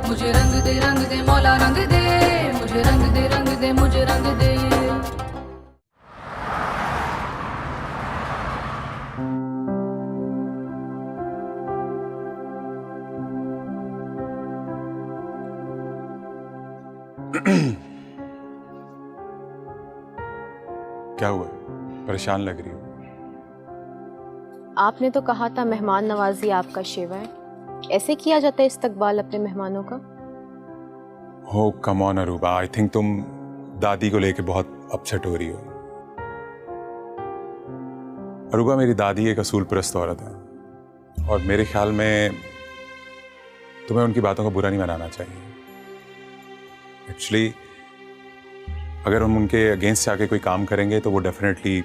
मुझे रंग दे मौला रंग दे, मुझे रंग दे मुझे रंग दे। क्या हुआ, परेशान लग रही हो? आपने तो कहा था मेहमान नवाजी आपका शेवा है, ऐसे किया जाता है इस्तकबाल अपने मेहमानों का? हो come on Aruba, I think तुम दादी को लेके बहुत अपसेट हो रही हो। अरूबा, मेरी दादी एक असूल परस्त औरत है और मेरे ख्याल में तुम्हें उनकी बातों को बुरा नहीं मनाना चाहिए। एक्चुअली अगर हम उनके अगेंस्ट जाके कोई काम करेंगे तो वो डेफिनेटली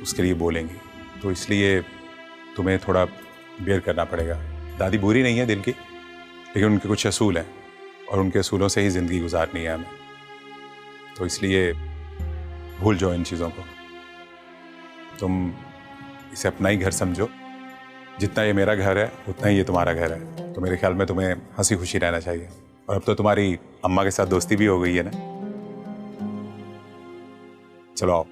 उसके लिए बोलेंगे, तो इसलिए तुम्हें थोड़ा बेयर करना पड़ेगा। दादी बुरी नहीं है दिल की, लेकिन उनके कुछ असूल हैं और उनके असूलों से ही ज़िंदगी गुजारनी है हमें, तो इसलिए भूल जाओ इन चीज़ों को। तुम इसे अपना ही घर समझो, जितना ये मेरा घर है उतना ही ये तुम्हारा घर है, तो मेरे ख्याल में तुम्हें हंसी खुशी रहना चाहिए। और अब तो तुम्हारी अम्मा के साथ दोस्ती भी हो गई है ना। चलो आओ।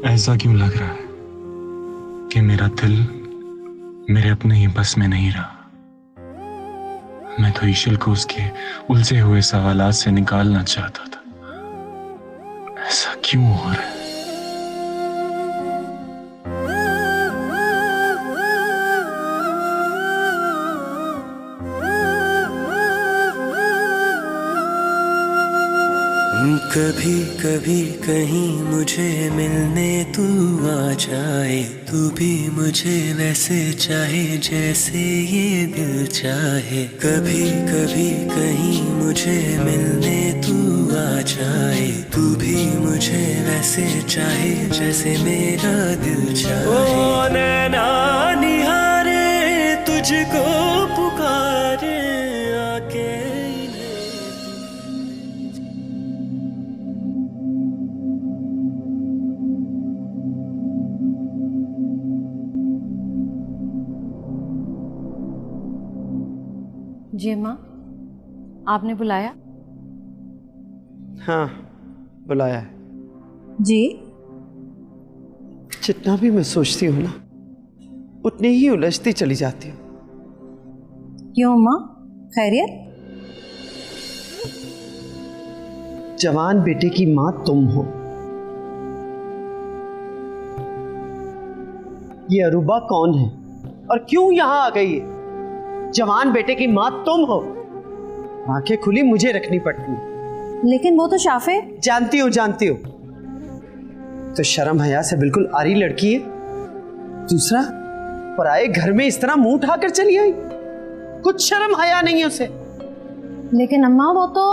ऐसा क्यों लग रहा है कि मेरा दिल मेरे अपने ही बस में नहीं रहा? मैं तो ईशल को उसके उलझे हुए सवालात से निकालना चाहता था। ऐसा क्यों हो रहा है? कभी कभी कहीं मुझे मिलने तू आ जाए, तू भी मुझे वैसे चाहे जैसे ये दिल चाहे। कभी कभी कहीं मुझे मिलने तू आ जाए, तू भी मुझे वैसे चाहे जैसे मेरा दिल चाहे। ओ नैना निहारे तुझको पुकारे आके। जी माँ, आपने बुलाया? हाँ, बुलाया है। जी? जितना भी मैं सोचती हूँ ना, उतनी ही उलझती चली जाती हूँ। क्यों माँ, खैरियत? जवान बेटे की माँ तुम हो। ये अरूबा कौन है और क्यों यहाँ आ गई है? जवान बेटे की माँ तुम हो। आंखें खुली मुझे रखनी पड़ती है। लेकिन वो तो शाफे। जानती हूँ तो शर्म हया से बिल्कुल आरी लड़की है। दूसरा, पराए घर में इस तरह मुंह उठाकर चली आई, कुछ शर्म हया नहीं है उसे। लेकिन अम्मा वो तो।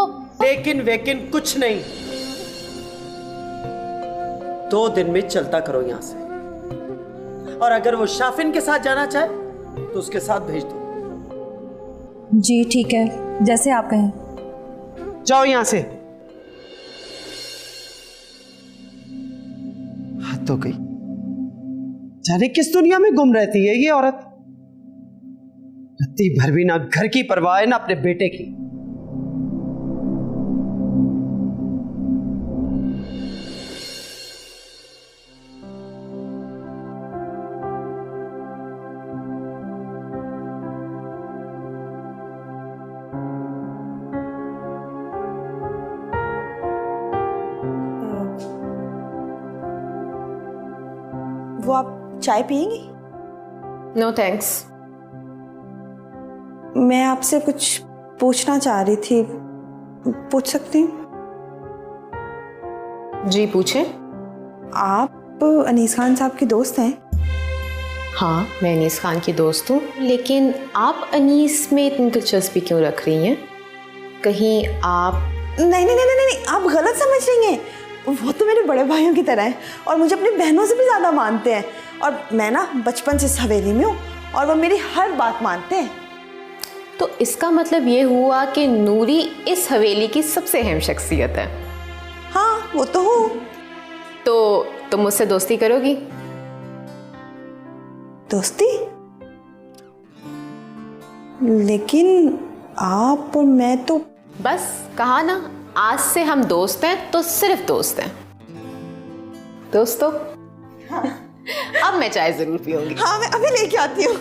लेकिन वेकिन कुछ नहीं। 2 दिन में चलता करो यहां से, और अगर वो शाफिन के साथ जाना चाहे तो उसके साथ भेज दो। जी ठीक है, जैसे आप कहें। जाओ यहां से। हाथ तो गई, जाने किस दुनिया में गुम रहती है ये औरत। रत्ती भर भी ना घर की परवाह है ना अपने बेटे की। वो आप चाय पिएंगी? No thanks. मैं आपसे कुछ पूछना चाह रही थी, पूछ सकती हूँ? जी पूछें। आप अनीस खान साहब की दोस्त हैं? हाँ, मैं अनीस खान की दोस्त हूँ, लेकिन आप अनीस में इतनी दिलचस्पी क्यों रख रही हैं? कहीं आप नहीं, आप गलत समझ रही हैं। वो तो मेरे बड़े भाइयों की तरह हैं और मुझे अपनी बहनों से भी ज़्यादा मानते हैं। और मैं ना बचपन से इस हवेली में हूँ और वो मेरी हर बात मानते हैं। तो इसका मतलब ये हुआ कि नूरी इस हवेली की सबसे अहम शख्सियत है। हाँ वो तो हूँ। तो तुम मुझसे दोस्ती करोगी? दोस्ती? लेकिन आप और मैं तो। बस कहा ना, आज से हम दोस्त हैं तो सिर्फ दोस्त हैं। दोस्तों हाँ। अब मैं चाय जरूर पीऊंगी। हाँ मैं अभी लेके आती हूँ।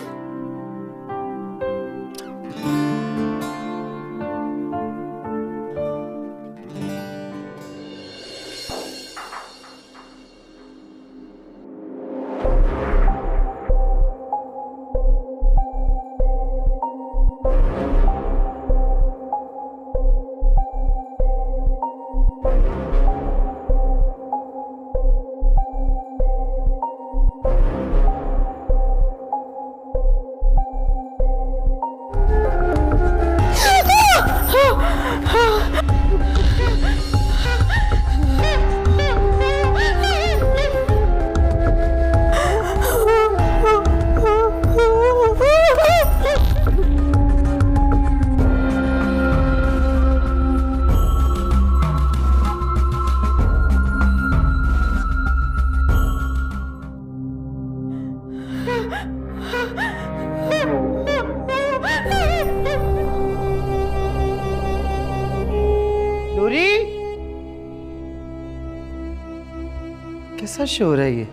नूरी, कैसा शोर है ये?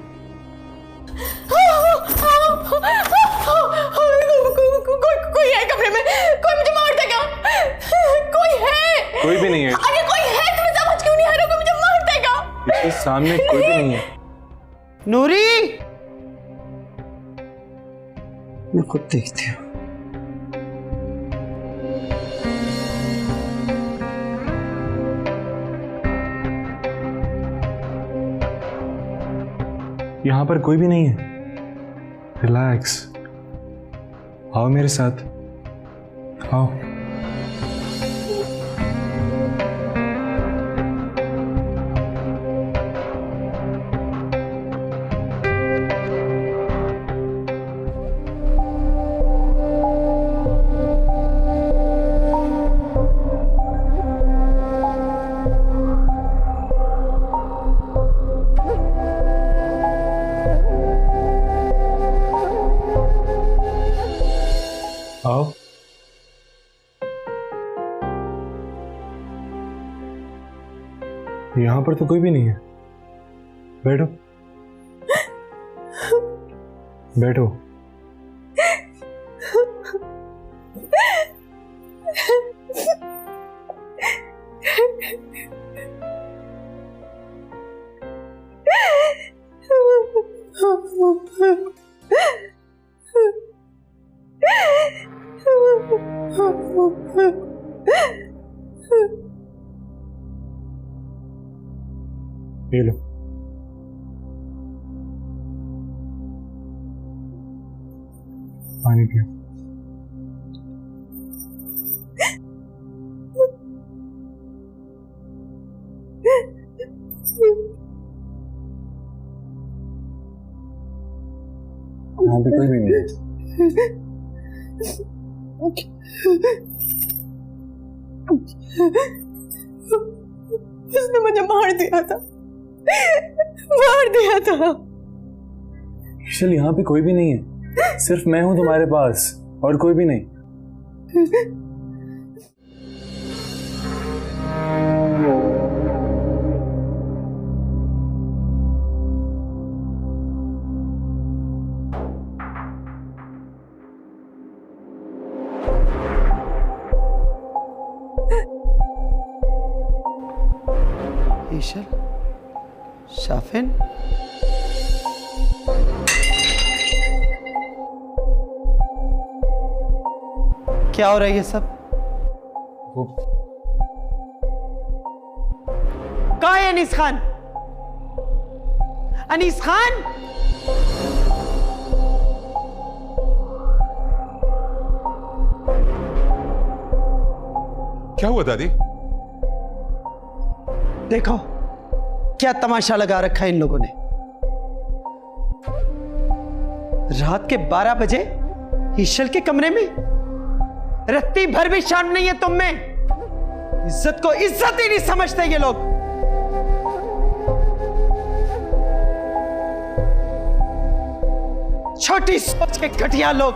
कोई है कमरे में, कोई मुझे मार देगा। कोई है? कोई भी नहीं है। अरे कोई है, तुम्हें समझ क्यों नहीं आ रहा? कोई मुझे मार देगा। इसके सामने कोई भी नहीं है। नूरी, मैं खुद देखती हूँ। यहाँ पर कोई भी नहीं है। रिलैक्स, आओ मेरे साथ, आओ। आओ। यहाँ पर तो कोई भी नहीं है। बैठो बैठो। ये लो, पानी पियो। यहाँ पे कोई भी नहीं है। उसने मुझे मार दिया था, मार दिया था। ईशल, यहाँ पे कोई भी नहीं है, सिर्फ मैं हूं तुम्हारे पास और कोई भी नहीं। ईशल, शाफिन, क्या हो रहा है ये सब? वो कहाँ है अनीस खान? अनीस खान? क्या हुआ दादी? देखो, क्या तमाशा लगा रखा है इन लोगों ने। रात के 12 बजे ईशल के कमरे में, रत्ती भर भी शर्म नहीं है तुम में। इज्जत को इज्जत ही नहीं समझते ये लोग। छोटी सोच के घटिया लोग।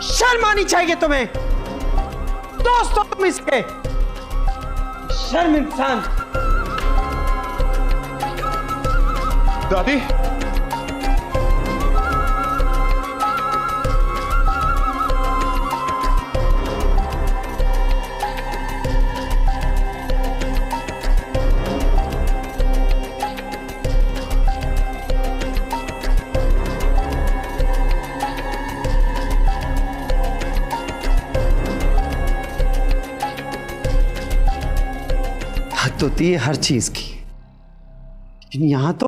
शर्म आनी चाहिए तुम्हें। दोस्तों तुम इसके शर्म इंसान। दादी, हद होती है हर चीज की, लेकिन यहां तो।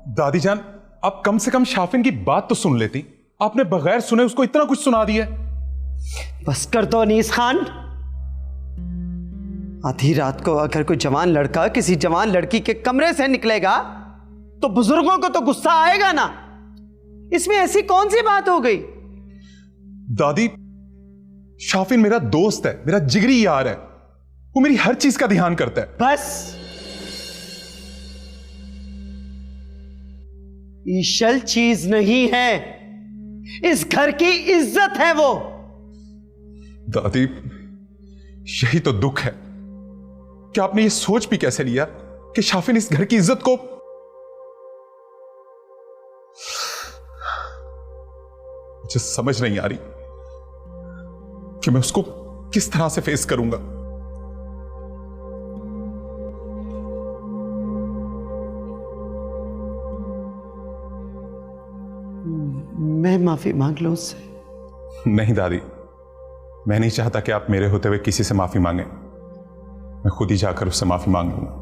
दादी जान, आप कम से कम शाफिन की बात तो सुन लेती। आपने बगैर सुने उसको इतना कुछ सुना दिया। बस कर दो अनीस खान। आधी रात को अगर कोई जवान लड़का किसी जवान लड़की के कमरे से निकलेगा तो बुजुर्गों को तो गुस्सा आएगा ना। इसमें ऐसी कौन सी बात हो गई? दादी, शाफिन मेरा दोस्त है, मेरा जिगरी यार है। वो मेरी हर चीज का ध्यान करता है। बस ईशल चीज नहीं है, इस घर की इज्जत है वो। दादी, यही तो दुख है कि आपने ये सोच भी कैसे लिया कि शाफिन इस घर की इज्जत को। मुझे समझ नहीं आ रही कि मैं उसको किस तरह से फेस करूंगा। मैं माफी मांग लूं उससे? नहीं दादी, मैं नहीं चाहता कि आप मेरे होते हुए किसी से माफी मांगे। मैं खुद ही जाकर उससे माफी मांग लूंगा।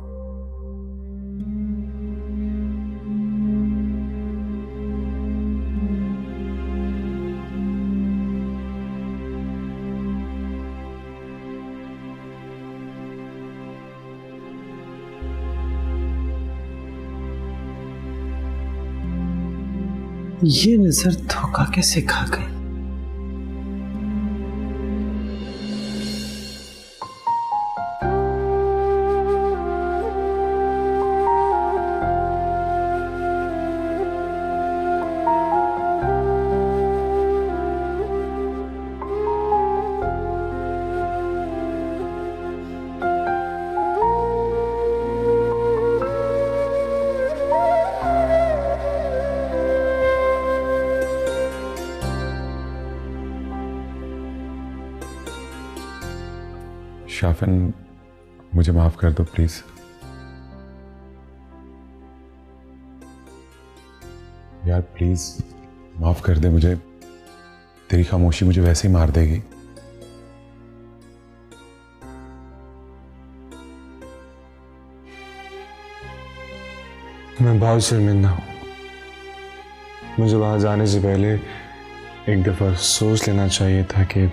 ये नजर धोखा कैसे खा गई? शाफिन, मुझे माफ कर दो प्लीज। यार प्लीज माफ कर दे मुझे। तेरी खामोशी मुझे वैसे ही मार देगी। मैं बहुत शर्मिंदा हूं। मुझे वहां जाने से पहले एक दफा सोच लेना चाहिए था कि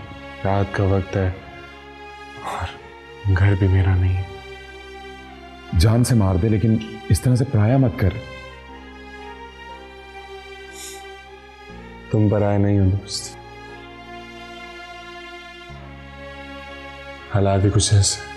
रात का वक्त है और घर भी मेरा नहीं है। जान से मार दे, लेकिन इस तरह से पराया मत कर। तुम पराया नहीं हो दोस्त। हालात भी कुछ ऐसे।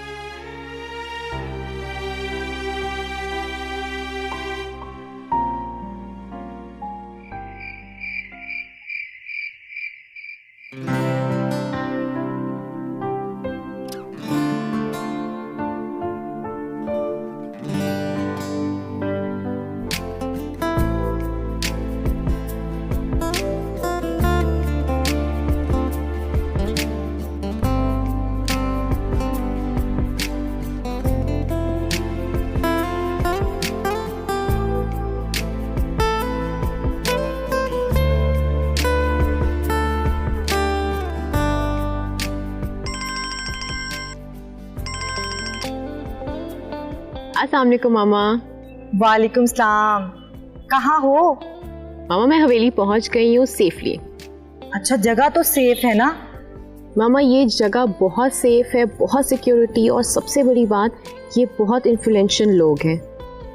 अस्सलाम वालेकुम मामा। वालेकुम सलाम। कहाँ हो? मामा मैं हवेली पहुंच गई हूँ सेफली। अच्छा, जगह तो सेफ है ना? मामा ये जगह बहुत सेफ है, बहुत सिक्योरिटी, और सबसे बड़ी बात ये बहुत इन्फ्लुएंशियल लोग हैं।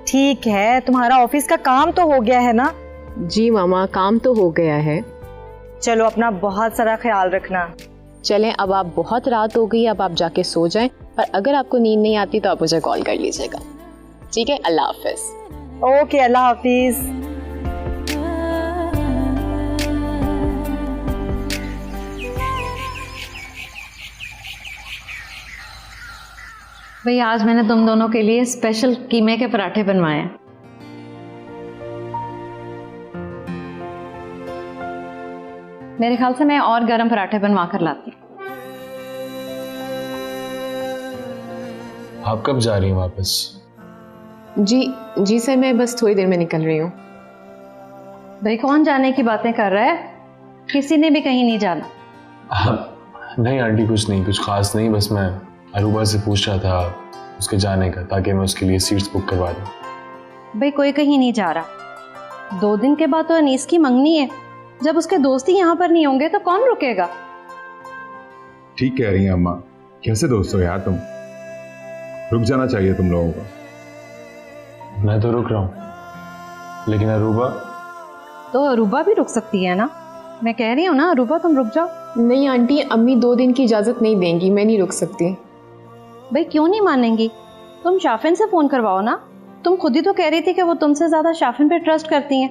ठीक है, तुम्हारा ऑफिस का काम तो हो गया है ना? जी मामा, काम तो हो गया है। चलो अपना बहुत सारा ख्याल रखना। चलें, अब आप बहुत रात हो गई, अब आप जाके सो जाएं, पर अगर आपको नींद नहीं आती तो आप मुझे कॉल कर लीजिएगा। ठीक है, अल्लाह हाफिज। ओके, अल्लाह हाफिज। भाई आज मैंने तुम दोनों के लिए स्पेशल कीमे के पराठे बनवाए हैं। मेरे ख्याल से मैं और गरम पराठे बनवा कर लाती हूँ। आप कब जा रही हैं वापस? जी सर, मैं बस थोड़ी देर में निकल रही हूँ। भाई कौन जाने की बातें कर रहा है? किसी ने भी कहीं नहीं जाना। नहीं आंटी, कुछ नहीं, कुछ खास नहीं, बस मैं अरूबा से पूछ रहा था उसके जाने का, ताकि मैं उसके लिए सीट्स बुक करवा दूँ। भाई कोई कहीं नहीं जा रहा। 2 दिन के बाद तो अनीस की मंगनी है। जब उसके दोस्त ही यहाँ पर नहीं होंगे तो कौन रुकेगा? ठीक कह रही हैं अम्मा, कैसे दोस्त हो यार तुम, रुक जाना चाहिए तुम लोगों को। मैं तो रुक रहा हूँ, लेकिन अरूबा? तो अरूबा भी रुक सकती है ना। मैं कह रही हूँ ना अरूबा, तुम रुक जाओ। नहीं आंटी, अम्मी 2 दिन की इजाज़त नहीं देंगी, मैं नहीं रुक सकती। भाई क्यों नहीं मानेंगी? तुम शाफिन से फ़ोन करवाओ ना। तुम खुद ही तो कह रही थी कि वो तुमसे ज़्यादा शाफिन पे ट्रस्ट करती हैं।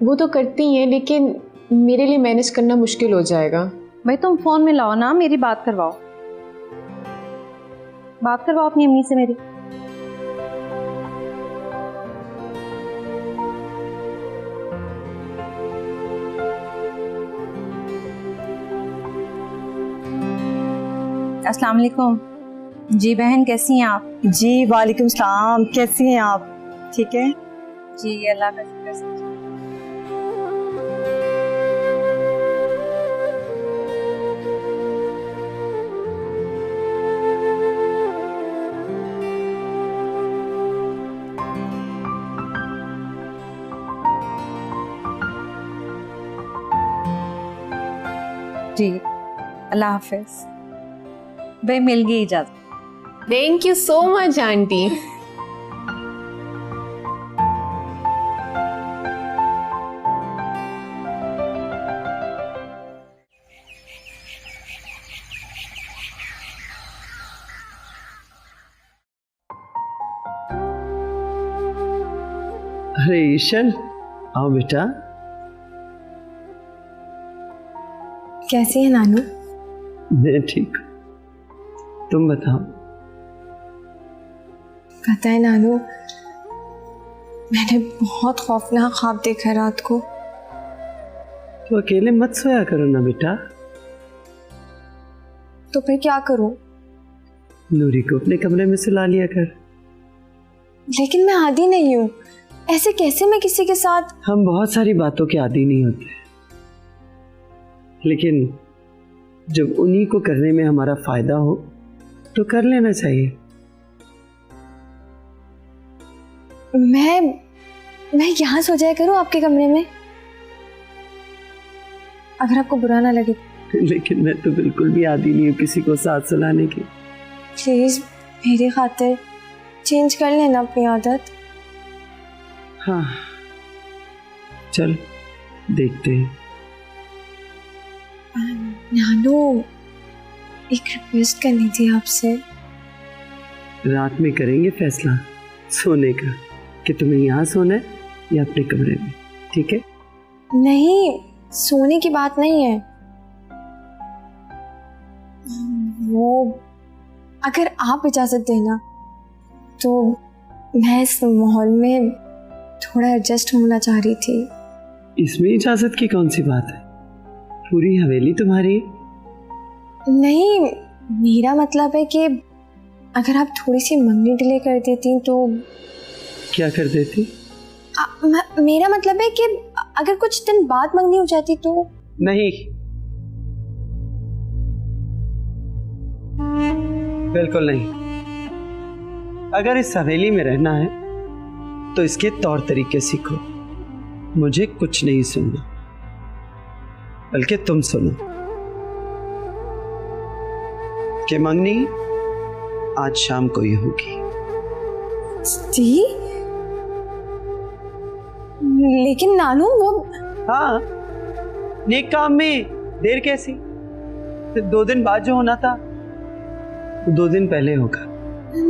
वो तो करती हैं, लेकिन मेरे लिए मैनेज करना मुश्किल हो जाएगा। भाई तुम फ़ोन में लाओ ना, मेरी बात करवाओ। बात करवाओ अपनी अम्मी से मेरी। अस्सलाम वालेकुम। जी बहन, कैसी हैं आप? जी वालेकुम सलाम, कैसी हैं आप? ठीक है जी, अल्लाह का शुक्र। जी अल्लाह हाफिज। भाई मिल गई इजाज़त। Thank you so much aunty. अरे ईशन, आओ बेटा। कैसी है नानू? मैं ठीक, तुम बताओ। पता है नानू, मैंने बहुत खौफनाक ख्वाब देखा रात को। तो अकेले मत सोया करो ना बेटा। तो फिर क्या करूं? नूरी को अपने कमरे में सुला लिया कर। लेकिन मैं आदी नहीं हूँ, ऐसे कैसे मैं किसी के साथ? हम बहुत सारी बातों के आदी नहीं होते, लेकिन जब उन्हीं को करने में हमारा फायदा हो तो कर लेना चाहिए। मैं यहाँ सो जाया करूँ आपके कमरे में, अगर आपको बुरा ना लगे। लेकिन मैं तो बिल्कुल भी आदी नहीं हूँ किसी को साथ सुलाने की। प्लीज मेरी खातिर चेंज कर लेना अपनी आदत। हाँ चल देखते हैं। नानू, एक रिक्वेस्ट करनी थी आपसे। रात में करेंगे फैसला सोने का कि तुम्हें यहाँ सोना है या अपने कमरे में, ठीक है? नहीं, सोने की बात नहीं है। वो अगर आप इजाजत देना तो मैं इस माहौल में थोड़ा एडजस्ट होना चाह रही थी। इसमें इजाजत की कौन सी बात है? पूरी हवेली तुम्हारी। नहीं, मेरा मतलब है कि अगर आप थोड़ी सी मंगनी डिले कर देती तो। क्या कर देती? मेरा मतलब है कि अगर कुछ दिन बाद मंगनी हो जाती तो। नहीं, बिल्कुल नहीं। अगर इस हवेली में रहना है तो इसके तौर तरीके सीखो। मुझे कुछ नहीं सुनना, बल्कि तुम सुनो। कि मंगनी आज शाम को ही होगी। जी लेकिन नानू वो हाँ, नेक काम में देर कैसी? 2 दिन बाद जो होना था 2 दिन पहले होगा।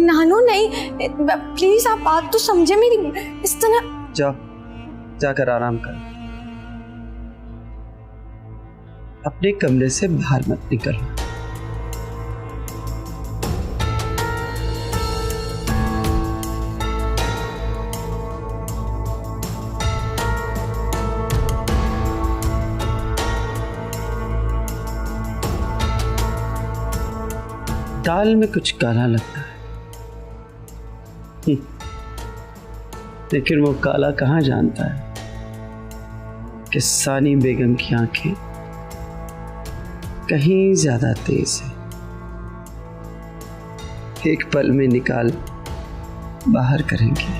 नानू नहीं, प्लीज आप बात तो समझे मेरी। इस तरह जाओ, जाकर आराम कर, अपने कमरे से बाहर मत निकल। दाल में कुछ काला लगता है, लेकिन वो काला कहाँ जानता है कि सानी बेगम की आंखें कहीं ज्यादा तेज है। एक पल में निकाल बाहर करेंगे।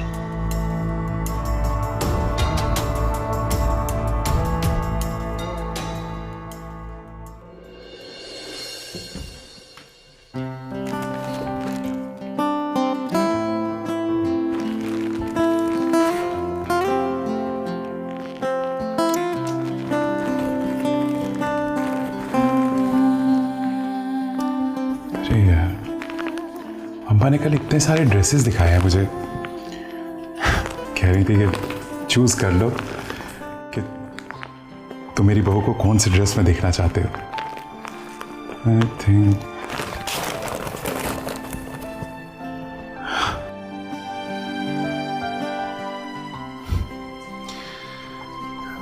अम्मा ने कल इतने सारे ड्रेसेस दिखाए हैं मुझे, कह रही थी कि चूज कर लो कि तुम मेरी बहू को कौन सी ड्रेस में देखना चाहते हो। आई थिंक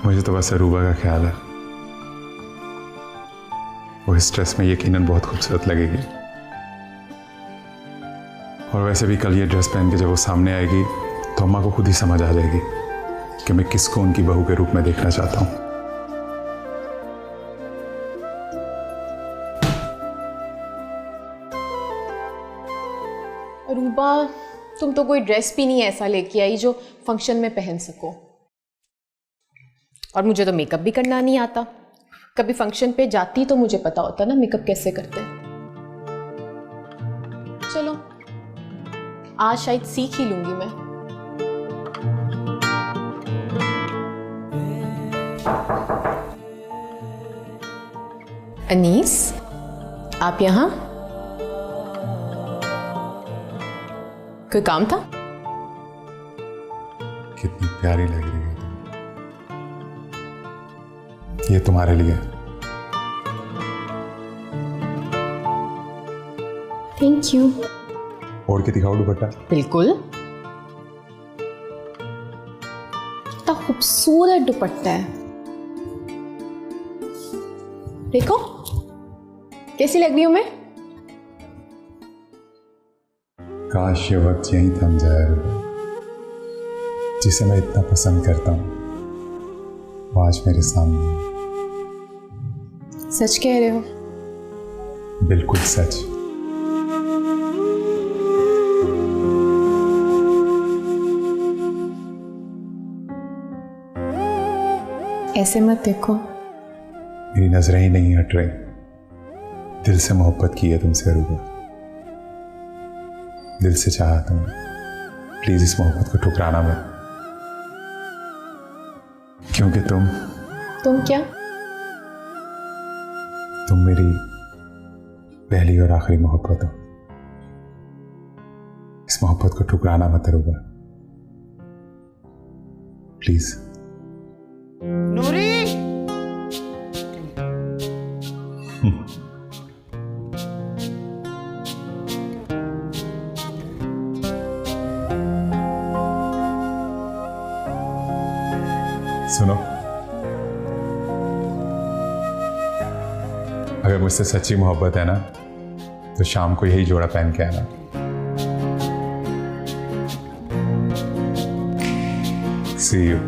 मुझे तो बस अरूबा का ख्याल है, वो इस ड्रेस में यकीनन बहुत खूबसूरत लगेगी। और वैसे भी कल ये ड्रेस पहन के जब वो सामने आएगी तो अम्मा को खुद ही समझ आ जाएगी कि मैं किसको उनकी बहू के रूप में देखना चाहता हूँ। रूबा, तुम तो कोई ड्रेस भी नहीं ऐसा लेके आई जो फंक्शन में पहन सको। और मुझे तो मेकअप भी करना नहीं आता। कभी फंक्शन पे जाती तो मुझे पता होता ना मेकअप कैसे करते। चलो, आज शायद सीख ही लूंगी मैं। अनीस, आप यहां? कोई काम था? कितनी प्यारी लग रही है ये तुम्हारे लिए। Thank you. ओढ़ के दिखाओ दुपट्टा। बिल्कुल, कितना खूबसूरत दुपट्टा है। देखो कैसी लग रही हूं मैं। काश ये वक्त यहीं थम जाए, जिसे मैं इतना पसंद करता हूं वो आज मेरे सामने। सच कह रहे हो? बिल्कुल सच। ऐसे मत देखो। मेरी नजरें ही नहीं हट रही। दिल से मोहब्बत की है तुमसे अरूबा, दिल से चाहता हूं। प्लीज इस मोहब्बत को ठुकराना मत, क्योंकि तुम क्या? तुम मेरी पहली और आखिरी मोहब्बत हो। इस मोहब्बत को ठुकराना मत अरूबा, प्लीज। नूरी, सुनो, अगर मुझसे सच्ची मोहब्बत है ना तो शाम को यही जोड़ा पहन के आना। See you.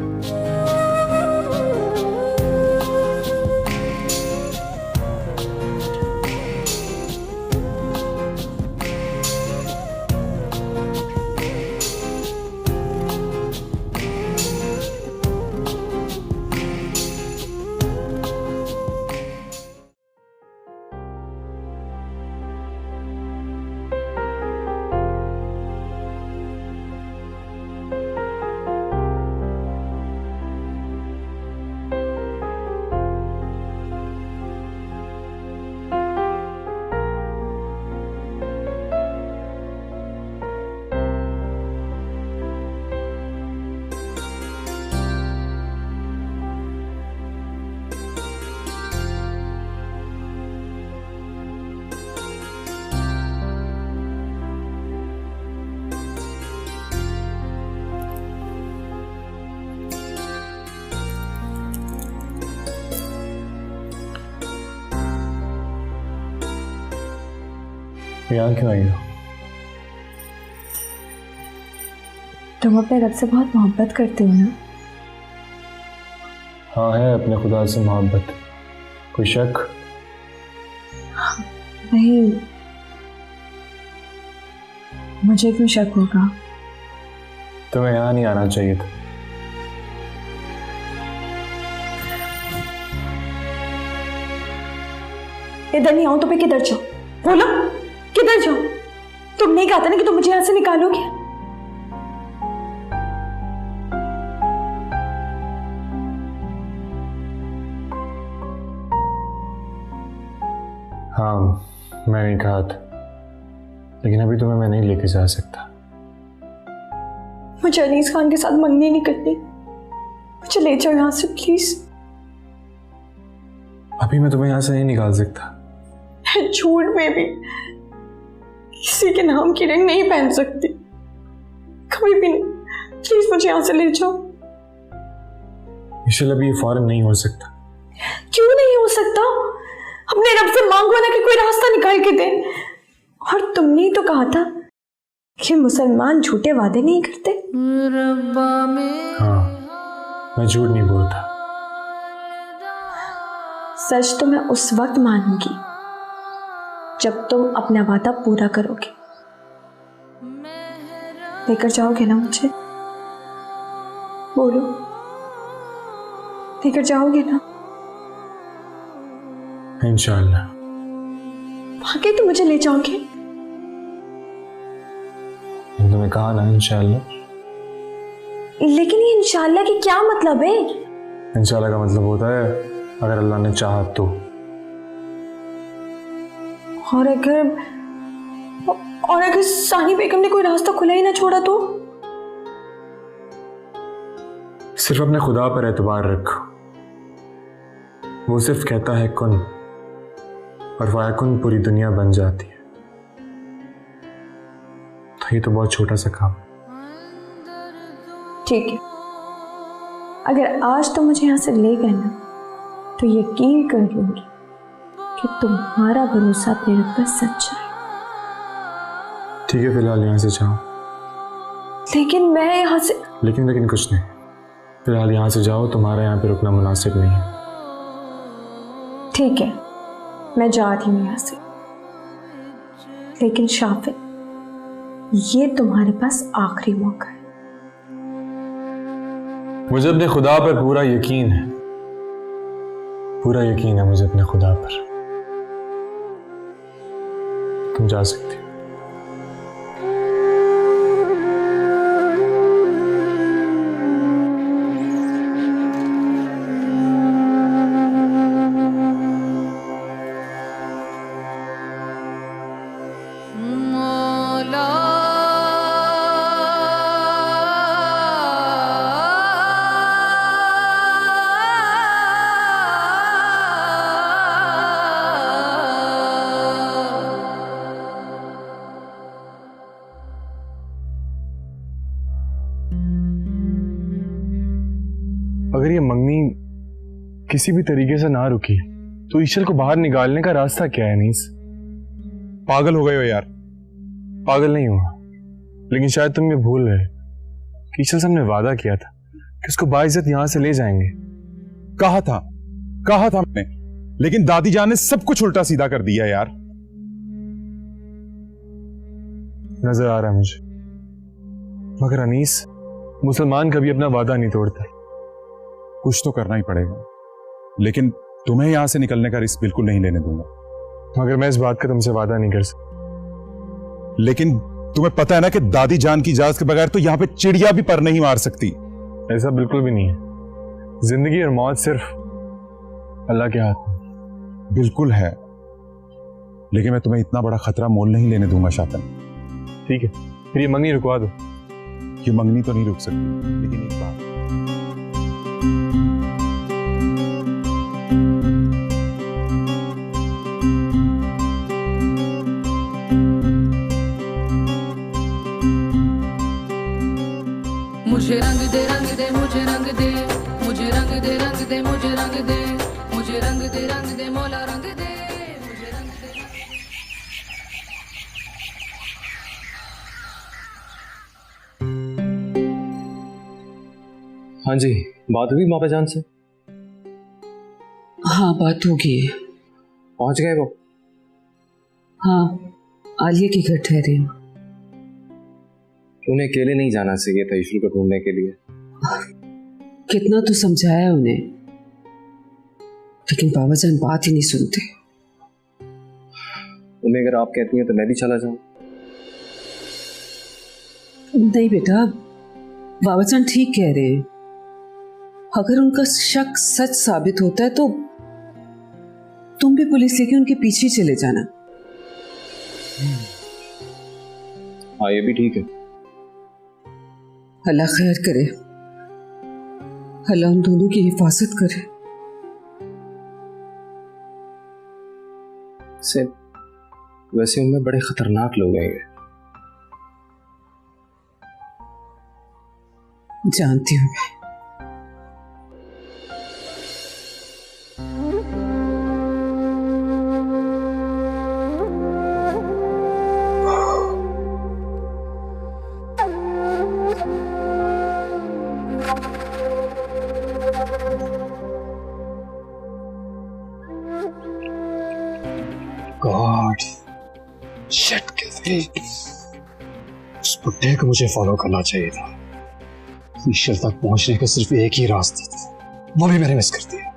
तो यहाँ क्यों आई हो? तुम अपने रब से बहुत मोहब्बत करते हो ना? हाँ, है अपने खुदा से मोहब्बत। कोई शक? नहीं, मुझे क्यों शक होगा? तुम्हें यहाँ नहीं आना चाहिए था। इधर नहीं आऊं तो मैं किधर जाऊं? बोलो, किधर जाऊं? तुम नहीं कहा था ना कि तुम मुझे यहां से निकालोगे? हाँ, मैंने कहा था, लेकिन अभी तुम्हें मैं नहीं लेके जा सकता। मुझे अनीस खान के साथ मंगनी नहीं करनी। मुझे ले जाओ यहां से प्लीज। अभी मैं तुम्हें यहाँ से नहीं निकाल सकता। झूठ में भी किसी के नाम की रिंग नहीं पहन सकती, कभी भी नहीं। प्लीज मुझे यहां से ले जाओ। ईशल, अभी ये फौरन नहीं हो सकता। क्यों नहीं हो सकता? अपने रब से मांगो ना कि कोई रास्ता निकाल के दे। और तुमने ही तो कहा था कि मुसलमान झूठे वादे नहीं करते। हाँ, मैं झूठ नहीं बोलता। सच तो मैं उस वक्त मानूंगी जब तुम अपना वादा पूरा करोगे। लेकर जाओगे ना मुझे? बोलो, लेकर जाओगे ना? इंशाल्लाह। वाकई तो मुझे ले जाओगे? तुमने कहा ना इंशाल्लाह। लेकिन ये इंशाल्लाह की क्या मतलब है? इंशाल्लाह का मतलब होता है अगर अल्लाह ने चाहा तो। और अगर सानी बेगम ने कोई रास्ता खुला ही ना छोड़ा तो? सिर्फ अपने खुदा पर एतबार रखो। वो सिर्फ कहता है कुन, और फायकुन पूरी दुनिया बन जाती है। तो ये तो बहुत छोटा सा काम। ठीक है, अगर आज तुम मुझे यहां से ले गए ना तो यकीन कर लूंगी कि तुम्हारा भरोसा अपने रब पर सच्चा है। ठीक है, फिलहाल यहाँ से जाओ। लेकिन मैं यहाँ से... लेकिन कुछ नहीं। फिलहाल यहाँ से जाओ, तुम्हारा यहाँ पे रुकना मुनासिब नहीं है। ठीक है, मैं जा रही हूँ यहाँ से। लेकिन शाफिर, ये तुम्हारे पास आखिरी मौका है। मुझे अपने खुदा पर पूरा यकीन है। पूरा यकीन है मुझे अपने खुदा पर। तुम जा सकती हो। अगर ये मंगनी किसी भी तरीके से ना रुकी तो ईशल को बाहर निकालने का रास्ता क्या है? नीस, पागल हो गए हो यार। पागल नहीं हुआ, लेकिन शायद तुम ये भूल गए कि ईशल से हमने वादा किया था कि उसको बाइज्जत यहां से ले जाएंगे। कहा था हमने, लेकिन दादी जान ने सब कुछ उल्टा सीधा कर दिया यार। नजर आ रहा है मुझे, मगर अनीस, मुसलमान कभी अपना वादा नहीं तोड़ता। कुछ तो करना ही पड़ेगा, लेकिन तुम्हें यहां से निकलने का रिस्क बिल्कुल नहीं लेने दूंगा। मगर मैं इस बात का तुमसे वादा नहीं कर सकता। लेकिन तुम्हें पता है ना कि दादी जान की इजाजत के बगैर तो यहां पे चिड़िया भी पर नहीं मार सकती। ऐसा बिल्कुल भी नहीं है। जिंदगी और मौत सिर्फ अल्लाह के हाथ में। बिल्कुल है, लेकिन मैं तुम्हें इतना बड़ा खतरा मोल नहीं लेने दूंगा शातन। ठीक है, फिर ये मंगनी रुकवा दो। ये मंगनी तो नहीं रुक सकती, लेकिन एक बात, मुझे रंग दे मुझे रंग दे, मुझे रंग दे मुझे रंग दे, मुझे रंग दे मौला रंग दे, मुझे रंग दे। हाँ जी, बात हुई मापा जान से? हाँ, बात होगी। पहुंच गए वो? हाँ, आलिया के घर ठहरे। उन्हें अकेले नहीं जाना चाहिए था ईशल को ढूंढने के लिए। कितना तो समझाया उन्हें, लेकिन बाबा जान बात ही नहीं सुनते। उन्हें अगर आप कहती हैं तो मैं भी चला जाऊं। नहीं बेटा, बाबा जान ठीक कह रहे हैं। अगर उनका शक सच साबित होता है तो तुम भी पुलिस लेके उनके पीछे चले जाना। हाँ, ये भी ठीक है। अल्लाह खैर करे, अल्लाह उन दोनों की हिफाजत करे। वैसे उनमें बड़े खतरनाक लोग हैं। जानती हूँ मैं। गॉड शिट, उस बुड्ढे को मुझे फॉलो करना चाहिए था। ईश्वर तक पहुंचने का सिर्फ एक ही रास्ता था, वो भी मैंने मिस कर दिया।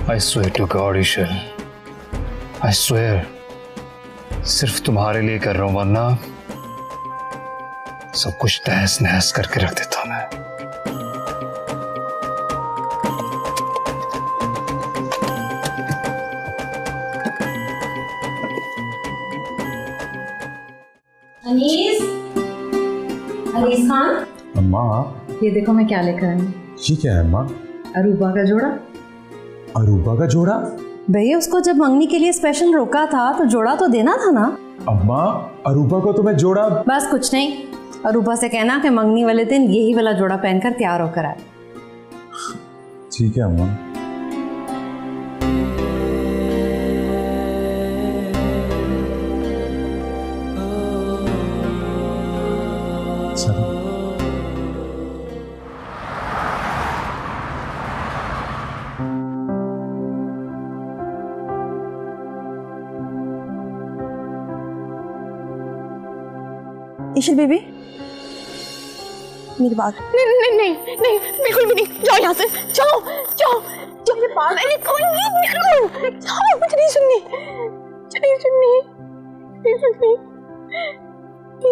I swear to God, Ishwar, I swear, सिर्फ तुम्हारे लिए कर रहा हूं, वरना सब कुछ तहस नहस करके रख देता मैं। अनीस, अनीस खान, अम्मा, ये देखो मैं क्या लेकर आई हूँ। ये क्या है अम्मा? अरूबा का जोड़ा। अरूबा का जोड़ा? भैया उसको जब मंगनी के लिए स्पेशल रोका था तो जोड़ा तो देना था ना। अम्मा, अरूबा को तो मैं जोड़ा। बस कुछ नहीं, अरूबा से कहना कि मंगनी वाले दिन यही वाला जोड़ा पहनकर तैयार होकर आए। ठीक है अम्मा। ईशल बेबी, मेरी बात। नहीं नहीं नहीं नहीं, बिल्कुल भी नहीं। जाओ यहाँ से, जाओ जाओ जाओ। मेरे पास अरे कोई नहीं, निकलो। जाओ, मुझे नहीं सुननी, मुझे नहीं सुननी, नहीं सुननी। तो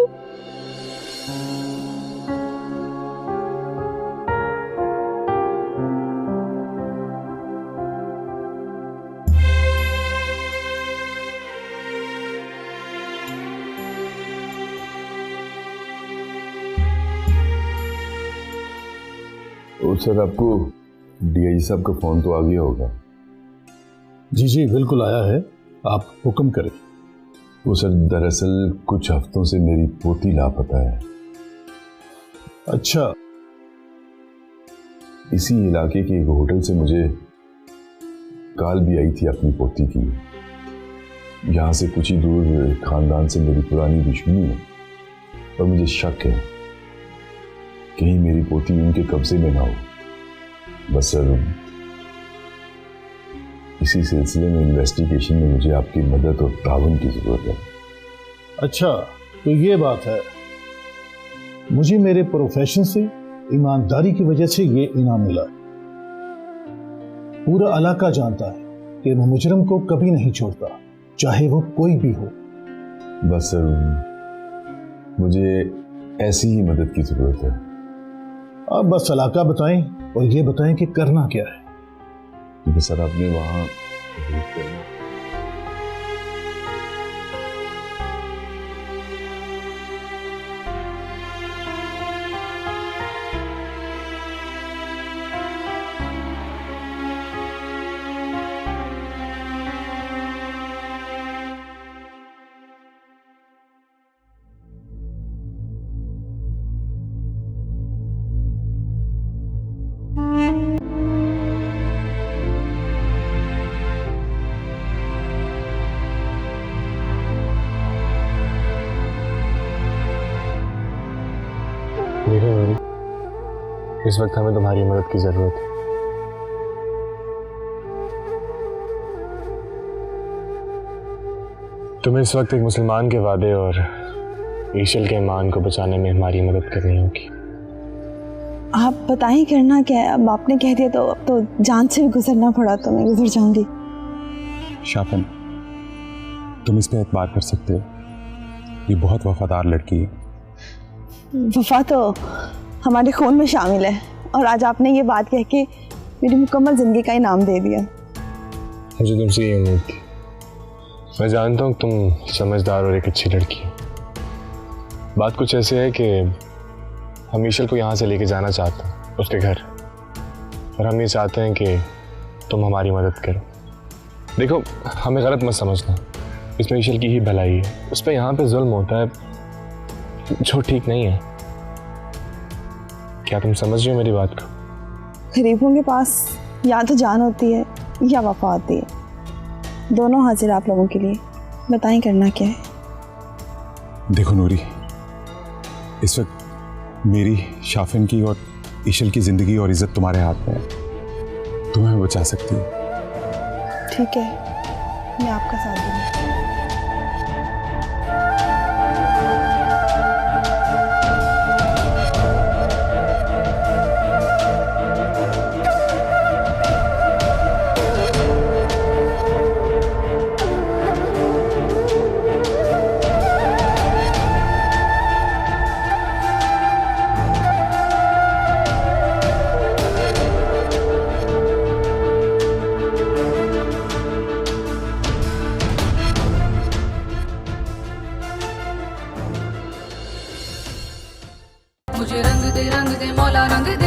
सर, आपको डीआईजी साहब का फोन तो आ गया होगा? जी जी बिल्कुल आया है, आप हुक्म करें। वो सर, दरअसल कुछ हफ्तों से मेरी पोती लापता है। अच्छा। इसी इलाके के एक होटल से मुझे कॉल भी आई थी अपनी पोती की। यहाँ से कुछ ही दूर खानदान से मेरी पुरानी दुश्मनी है और मुझे शक है कहीं मेरी पोती उनके कब्जे में ना हो। बस सर, इसी सिलसिले में इन्वेस्टिगेशन में मुझे आपकी मदद और ताउन की जरूरत है। अच्छा, तो ये बात है। मुझे मेरे प्रोफेशन से ईमानदारी की वजह से ये इनाम मिला। पूरा इलाका जानता है कि मैं मुजरिम को कभी नहीं छोड़ता, चाहे वो कोई भी हो। बस सर, मुझे ऐसी ही मदद की जरूरत है। आप बस इलाका बताएं और ये बताएं कि करना क्या है। क्योंकि सर, आपने वहां देखो नूरी, इस वक्त हमें तुम्हारी मदद की जरूरत है। तुम्हें इस वक्त एक मुसलमान के वादे और ईशल के ईमान को बचाने में हमारी मदद करनी होगी। आप बताएं करना क्या है। अब आपने कह दिया तो अब तो जान से भी गुजरना पड़ा तो मैं गुजर जाऊंगी। शाफिन, तुम इस पे एतबार कर सकते हो, ये बहुत वफादार लड़की है। वफा तो हमारे खून में शामिल है और आज आपने ये बात कह के मेरी मुकम्मल ज़िंदगी का इनाम दे दिया। मुझे तुमसे ये उम्मीद थी। मैं जानता हूँ तुम समझदार और एक अच्छी लड़की हो। बात कुछ ऐसे है कि हम ईशल को यहाँ से लेके जाना चाहते हैं उसके घर, और हम ये चाहते हैं कि तुम हमारी मदद करो। देखो, हमें गलत मत समझना, इसमें ईशल की ही भलाई है। उस पर यहाँ पे जुल्म होता है जो ठीक नहीं है। क्या तुम समझ रहे हो मेरी बात को? गरीबों के पास या तो जान होती है या वफा होती है, दोनों हाजिर आप लोगों के लिए। बताएं करना क्या है। देखो नूरी, इस वक्त मेरी, शाफिन की और ईशल की जिंदगी और इज्जत तुम्हारे हाथ में है। तुम्हें बचा सकती हो। ठीक है, मैं आपका साथ दूंगी। मुझे रंग दे मौला रंग दे।